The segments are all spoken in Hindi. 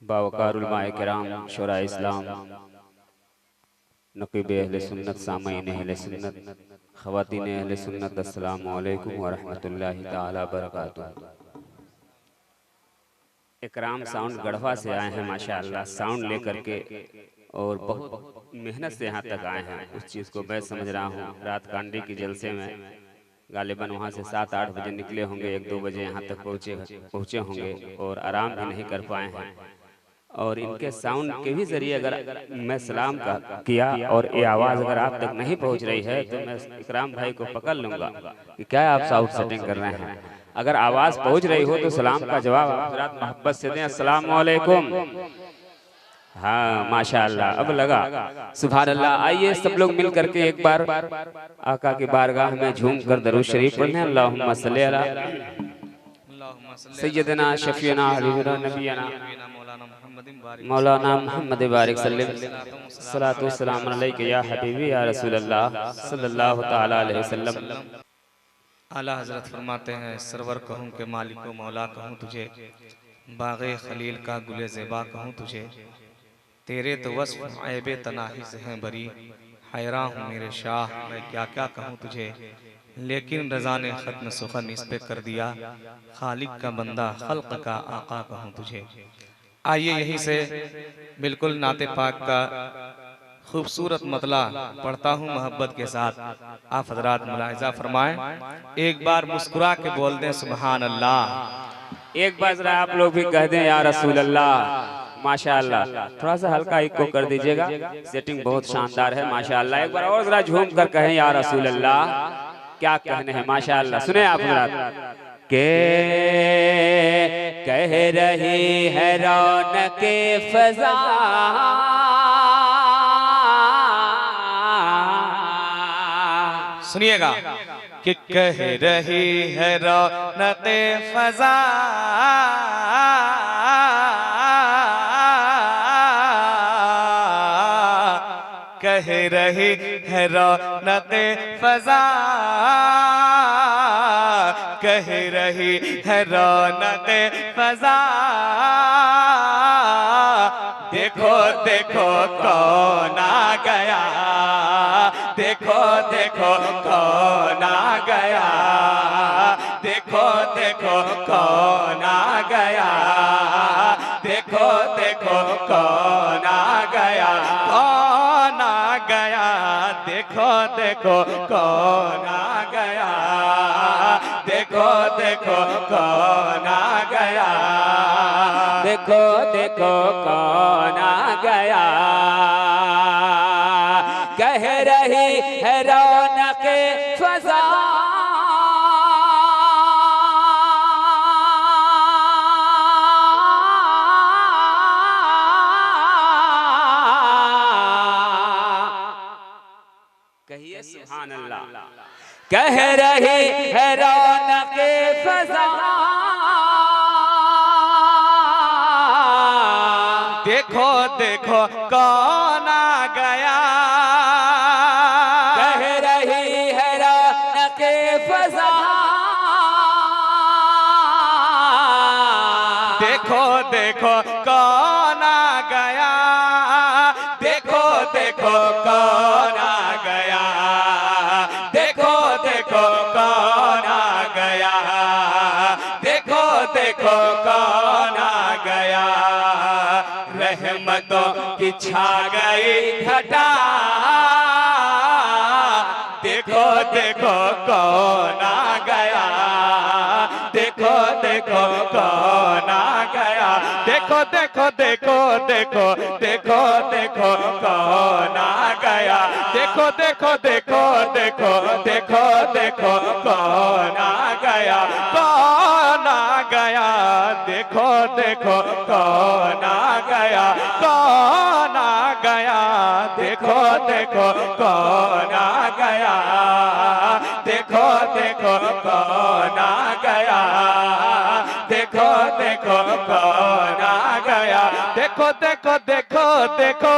बावकार उलमाए किराम, शुरा इस्लाम, नक़ीब अहले सुन्नत, सामईन अहले सुन्नत, ख़वातीन अहले सुन्नत, अस्सलामु अलैकुम व रहमतुल्लाहि ताला बरकातुहू। इकराम साउंड गढ़वा से आए हैं माशाअल्लाह, साउंड लेकर के और बहुत मेहनत से यहाँ तक आए हैं। उस चीज़ को मैं समझ रहा हूँ। रात कांडी की जलसे में गालिबन वहाँ से 7-8 बजे निकले होंगे, 1-2 बजे यहाँ तक पहुँचे होंगे और आराम भी नहीं कर पाए हैं। और इनके साउंड के भी ज़रिए अगर मैं सलाम का किया और ये आवाज़ अगर आप तक नहीं पहुँच रही है तो मैं इकराम भाई को पकड़ लूँगा कि क्या आप साउंड सेटिंग कर रहे हैं। अगर आवाज़ पहुँच रही हो तो सलाम का जवाब हज़रात मोहब्बत से दें, अस्सलामु अलैकुम। हाँ माशाअल्लाह, अब लगा सुभान अल्लाह। आइए सब लोग मिल करके एक बार आका की बारगाह में झूम कर दरूद शरीफ पढ़ें। अल्लाहुम्मा सल्ली अला सय्यदना शफीना हबीबना नबीना मौलाना मोहम्मद बारिक सल्लल्लाहु वस्सलाम अलैका या हबीबी या रसूल अल्लाह सल्लल्लाहु तआला अलैहि वसल्लम। आला हजरत फरमाते हैं, सरवर कहूँ के मालिको मौला कहूँ तुझे, बाग़े खलील का गुले ज़ेबा कहूँ तुझे, तेरे तो वस्फ़ ऐबे तनाही से हैं बरी, हैरान हूँ मेरे शाह मैं क्या क्या कहूँ तुझे। लेकिन रज़ा ने ख़त्म सुखन इस पे कर दिया, खालिक का बंदा खल्क़ का आका कहूँ तुझे। आइए यहीं से बिल्कुल नाते पाक का खूबसूरत मतला पढ़ता हूँ मोहब्बत के साथ। आप हजरात मुलाहिज़ा फरमाएं, एक बार मुस्कुरा के बोल दें सुबहान अल्लाह। एक बार जरा आप लोग भी कह दें या रसूल अल्लाह। माशाअल्लाह, थोड़ा सा हल्का इको कर दीजिएगा, सेटिंग बहुत शानदार है माशाअल्लाह। एक बार और जरा झूम कर कहें या रसूल अल्लाह। क्या कहने हैं माशाअल्लाह। सुने आप हजरात के कह रही है रौनक फ़ज़ा, सुनिएगा कि कह रही है रौनक फ़ज़ा, कह रही है रौनक फ़ज़ा, कह रही है रौनक फ़ज़ा। देखो देखो कौन आ गया, देखो देखो कौन आ गया, देखो देखो कौन आ गया, देखो देखो कौन आ गया, कौन आ गया, देखो देखो कौन आ गया, देखो देखो कौन आ गया, देखो देखो कौन आ गया। कह रही है रौनक फ़ज़ा, कहिए सुभान अल्लाह। कह रही है रौनक फ़ज़ा, देखो देखो कौन आ गया, कह रही है रौनक फ़ज़ा, देखो देखो कौन आ गया, देखो देखो कौन आ गया, देखो देखो कौन आ गया, देखो देखो कौन आ गया। रहमतों की छा गई घटा, देखो देखो कौन आ गया, देखो देखो कौन आ गया, देखो देखो देखो देखो देखो देखो कौन आ गया, देखो देखो देखो देखो देखो देखो कौन आ गया, कौन आ गया, देखो देखो कौन आ गया, कौन आ गया, देखो देखो कौन आ गया, देखो देखो कौन आ गया, देखो देखो कौन आ गया, देखो देखो देखो देखो।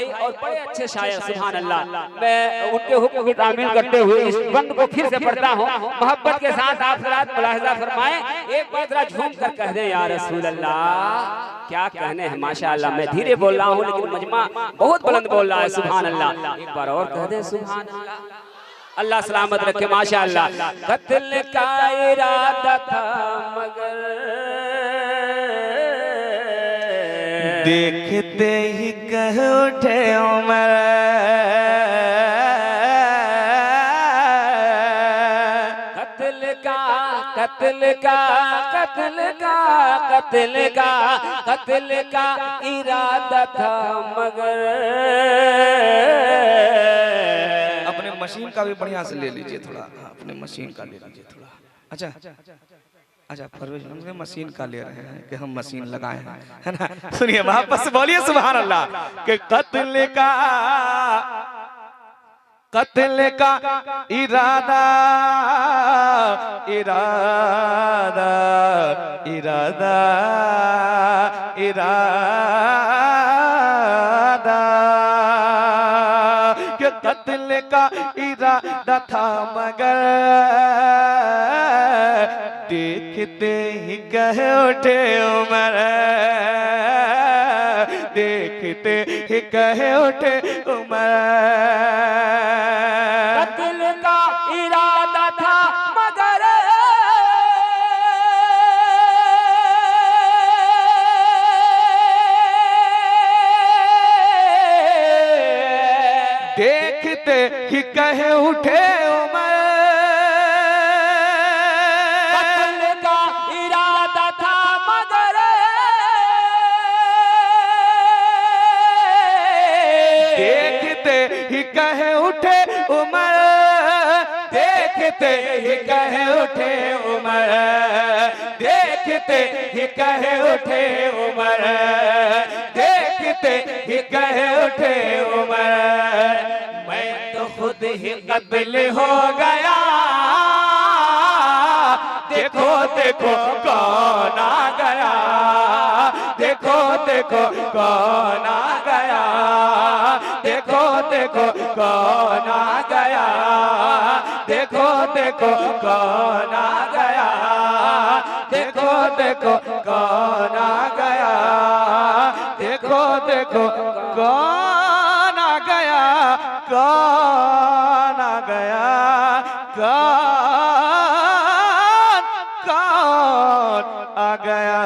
भाई और बड़े अच्छे शायर, सुभान अल्लाह। मैं उनके हुक्म की तामील करते हुए इस बंद को फिर से पढ़ता हूँ। मोहब्बत के साथ आप हज़रात मुलाहिज़ा फरमाएं, एक बार जरा झूम कर कह दें या रसूल अल्लाह। क्या कहने हैं माशाअल्लाह। मैं धीरे बोल रहा हूँ लेकिन मजमा बहुत बुलंद बोल रहा है, सुभान अल्लाह। एक बार और कह दें सुभान अल्लाह। अल्लाह सलामत रखे माशाअल्लाह। कत्ल का इरादा था मगर देखते ही कह उठे उमर, कत्ल का कत्ल का कत्ल का कत्ल का कत्ल का इरादा था मगर। अपने मशीन का भी बढ़िया से ले लीजिए थोड़ा, अपने मशीन का ले लीजिए थोड़ा। अच्छा अच्छा परवेज, हम मशीन का ले रहे हैं कि हम मशीन लगाए हैं, है ना। सुनिए वापस बोलिए सुभान अल्लाह। कि कत्ल का इरादा इरादा इरादा इरादा, कि कत्ल का इरादा था मगर देखते ही कह उठे उमर, देखते ही कह उठे उमर। कत्ल का इरादा था मगर देखते ही कह उठे उमर। कत्ल का इरादा था मगर देखते ही कह उठे उमर, देखते ही कह उठे उमर, देखते ही कह उठे उमर, देखते ही कह उठे उमर। मैं तो खुद ही कत्ल हो गया, देखो देखो कौन आ गया, देखो देखो कौन आ गया, देखो देखो कौन आ गया, देखो देखो कौन आ गया, देखो देखो कौन आ गया, देखो देखो कौन आ गया, कौन आ गया, कौन कौन आ गया।